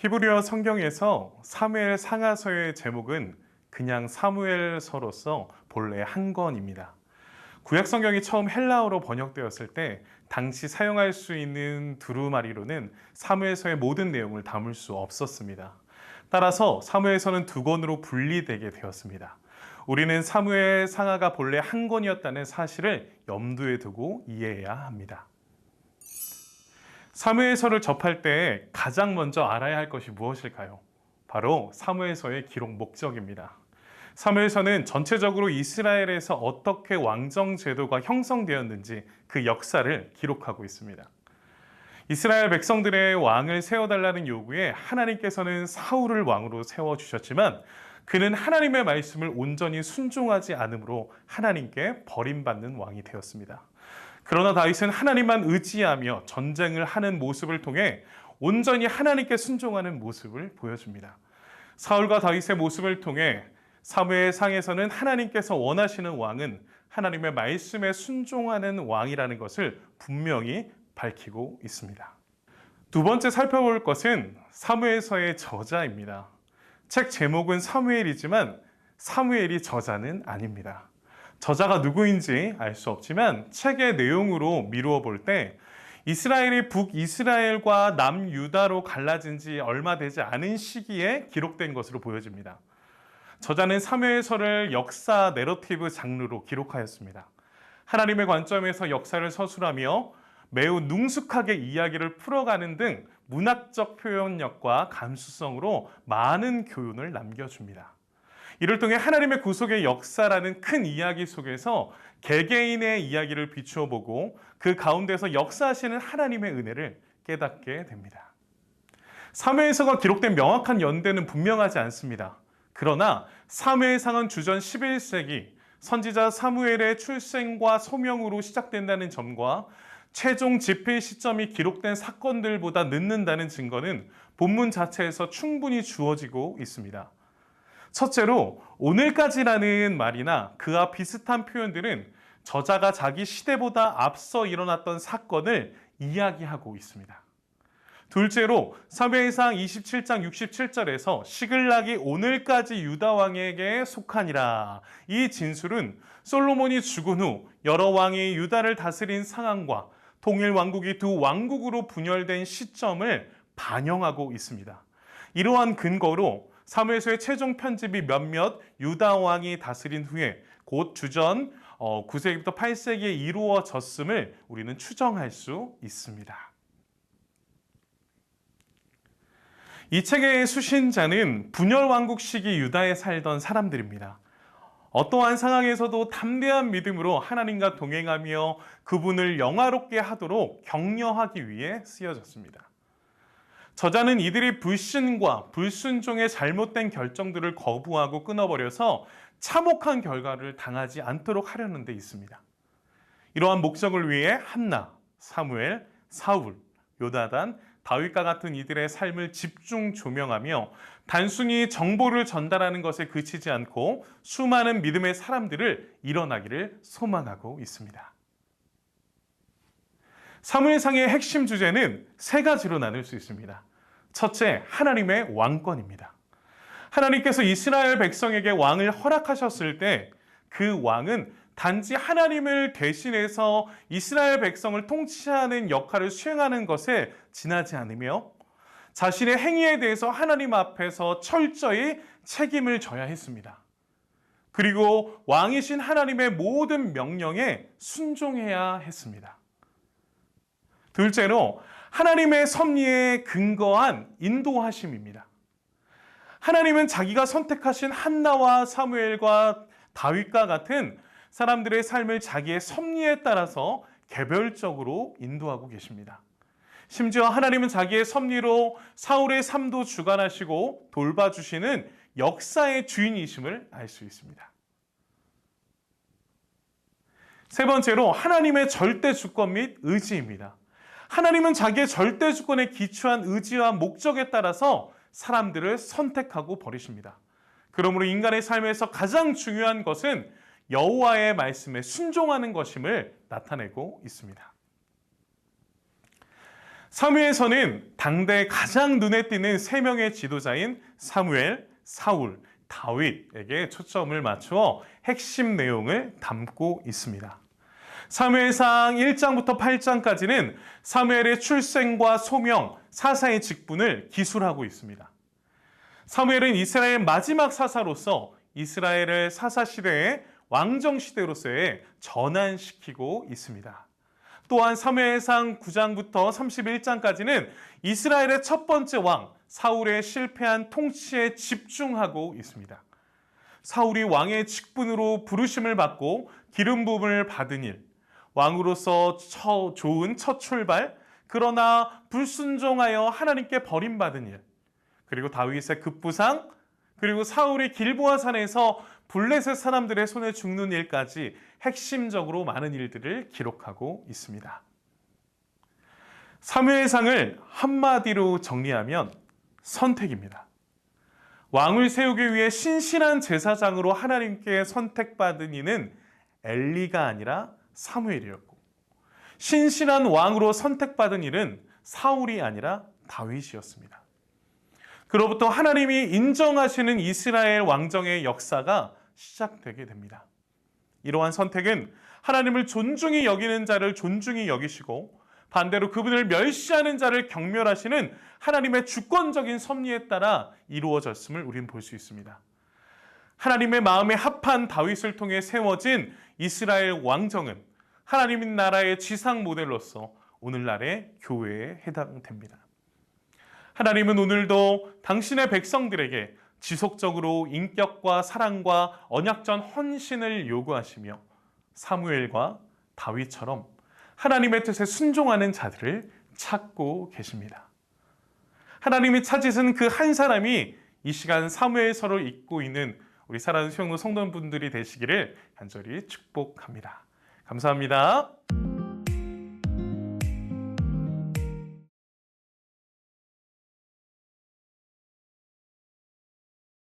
히브리어 성경에서 사무엘 상하서의 제목은 그냥 사무엘서로서 본래 한 권입니다. 구약 성경이 처음 헬라어로 번역되었을 때 당시 사용할 수 있는 두루마리로는 사무엘서의 모든 내용을 담을 수 없었습니다. 따라서 사무엘서는 두 권으로 분리되게 되었습니다. 우리는 사무엘 상하가 본래 한 권이었다는 사실을 염두에 두고 이해해야 합니다. 사무엘서를 접할 때 가장 먼저 알아야 할 것이 무엇일까요? 바로 사무엘서의 기록 목적입니다. 사무엘서는 전체적으로 이스라엘에서 어떻게 왕정 제도가 형성되었는지 그 역사를 기록하고 있습니다. 이스라엘 백성들의 왕을 세워달라는 요구에 하나님께서는 사울을 왕으로 세워주셨지만 그는 하나님의 말씀을 온전히 순종하지 않으므로 하나님께 버림받는 왕이 되었습니다. 그러나 다윗은 하나님만 의지하며 전쟁을 하는 모습을 통해 온전히 하나님께 순종하는 모습을 보여줍니다. 사울과 다윗의 모습을 통해 사무엘상에서는 하나님께서 원하시는 왕은 하나님의 말씀에 순종하는 왕이라는 것을 분명히 밝히고 있습니다. 두 번째 살펴볼 것은 사무엘서의 저자입니다. 책 제목은 사무엘이지만 사무엘이 저자는 아닙니다. 저자가 누구인지 알 수 없지만 책의 내용으로 미루어 볼 때 이스라엘이 북이스라엘과 남유다로 갈라진 지 얼마 되지 않은 시기에 기록된 것으로 보여집니다. 저자는 사무엘서를 역사 내러티브 장르로 기록하였습니다. 하나님의 관점에서 역사를 서술하며 매우 능숙하게 이야기를 풀어가는 등 문학적 표현력과 감수성으로 많은 교훈을 남겨줍니다. 이를 통해 하나님의 구속의 역사라는 큰 이야기 속에서 개개인의 이야기를 비추어 보고 그 가운데서 역사하시는 하나님의 은혜를 깨닫게 됩니다. 사무엘서가 기록된 명확한 연대는 분명하지 않습니다. 그러나 사무엘상은 주전 11세기 선지자 사무엘의 출생과 소명으로 시작된다는 점과 최종 집필 시점이 기록된 사건들보다 늦는다는 증거는 본문 자체에서 충분히 주어지고 있습니다. 첫째로 오늘까지라는 말이나 그와 비슷한 표현들은 저자가 자기 시대보다 앞서 일어났던 사건을 이야기하고 있습니다. 둘째로 사무엘상 27장 67절에서 시글락이 오늘까지 유다 왕에게 속하니라. 이 진술은 솔로몬이 죽은 후 여러 왕이 유다를 다스린 상황과 통일 왕국이 두 왕국으로 분열된 시점을 반영하고 있습니다. 이러한 근거로 사무엘서의 최종 편집이 몇몇 유다 왕이 다스린 후에 곧 주전 9세기부터 8세기에 이루어졌음을 우리는 추정할 수 있습니다. 이 책의 수신자는 분열 왕국 시기 유다에 살던 사람들입니다. 어떠한 상황에서도 담대한 믿음으로 하나님과 동행하며 그분을 영화롭게 하도록 격려하기 위해 쓰여졌습니다. 저자는 이들이 불신과 불순종의 잘못된 결정들을 거부하고 끊어버려서 참혹한 결과를 당하지 않도록 하려는 데 있습니다. 이러한 목적을 위해 한나, 사무엘, 사울, 요나단, 다윗과 같은 이들의 삶을 집중 조명하며 단순히 정보를 전달하는 것에 그치지 않고 수많은 믿음의 사람들을 일어나기를 소망하고 있습니다. 사무엘상의 핵심 주제는 세 가지로 나눌 수 있습니다. 첫째, 하나님의 왕권입니다. 하나님께서 이스라엘 백성에게 왕을 허락하셨을 때 그 왕은 단지 하나님을 대신해서 이스라엘 백성을 통치하는 역할을 수행하는 것에 지나지 않으며 자신의 행위에 대해서 하나님 앞에서 철저히 책임을 져야 했습니다. 그리고 왕이신 하나님의 모든 명령에 순종해야 했습니다. 둘째로 하나님의 섭리에 근거한 인도하심입니다. 하나님은 자기가 선택하신 한나와 사무엘과 다윗과 같은 사람들의 삶을 자기의 섭리에 따라서 개별적으로 인도하고 계십니다. 심지어 하나님은 자기의 섭리로 사울의 삶도 주관하시고 돌봐주시는 역사의 주인이심을 알 수 있습니다. 세 번째로 하나님의 절대 주권 및 의지입니다. 하나님은 자기의 절대 주권에 기초한 의지와 목적에 따라서 사람들을 선택하고 버리십니다. 그러므로 인간의 삶에서 가장 중요한 것은 여호와의 말씀에 순종하는 것임을 나타내고 있습니다. 사무엘서는 당대 가장 눈에 띄는 세 명의 지도자인 사무엘, 사울, 다윗에게 초점을 맞추어 핵심 내용을 담고 있습니다. 사무엘상 1장부터 8장까지는 사무엘의 출생과 소명, 사사의 직분을 기술하고 있습니다. 사무엘은 이스라엘 마지막 사사로서 이스라엘을 사사시대의 왕정시대로서의 전환시키고 있습니다. 또한 사무엘상 9장부터 31장까지는 이스라엘의 첫 번째 왕 사울의 실패한 통치에 집중하고 있습니다. 사울이 왕의 직분으로 부르심을 받고 기름 부음을 받은 일, 왕으로서 좋은 첫 출발, 그러나 불순종하여 하나님께 버림받은 일, 그리고 다윗의 급부상, 그리고 사울이 길보아 산에서 블레셋 사람들의 손에 죽는 일까지 핵심적으로 많은 일들을 기록하고 있습니다. 사무엘상을 한마디로 정리하면 선택입니다. 왕을 세우기 위해 신실한 제사장으로 하나님께 선택받은 이는 엘리가 아니라 사무엘이었고, 신실한 왕으로 선택받은 이는 사울이 아니라 다윗이었습니다. 그로부터 하나님이 인정하시는 이스라엘 왕정의 역사가 시작되게 됩니다. 이러한 선택은 하나님을 존중히 여기는 자를 존중히 여기시고 반대로 그분을 멸시하는 자를 경멸하시는 하나님의 주권적인 섭리에 따라 이루어졌음을 우리는 볼 수 있습니다. 하나님의 마음에 합한 다윗을 통해 세워진 이스라엘 왕정은 하나님 나라의 지상 모델로서 오늘날의 교회에 해당됩니다. 하나님은 오늘도 당신의 백성들에게 지속적으로 인격과 사랑과 언약전 헌신을 요구하시며 사무엘과 다윗처럼 하나님의 뜻에 순종하는 자들을 찾고 계십니다. 하나님이 찾으신 그 한 사람이 이 시간 사무엘서를 읽고 있는 우리 사랑하는 수영로 성도분들이 되시기를 간절히 축복합니다. 감사합니다.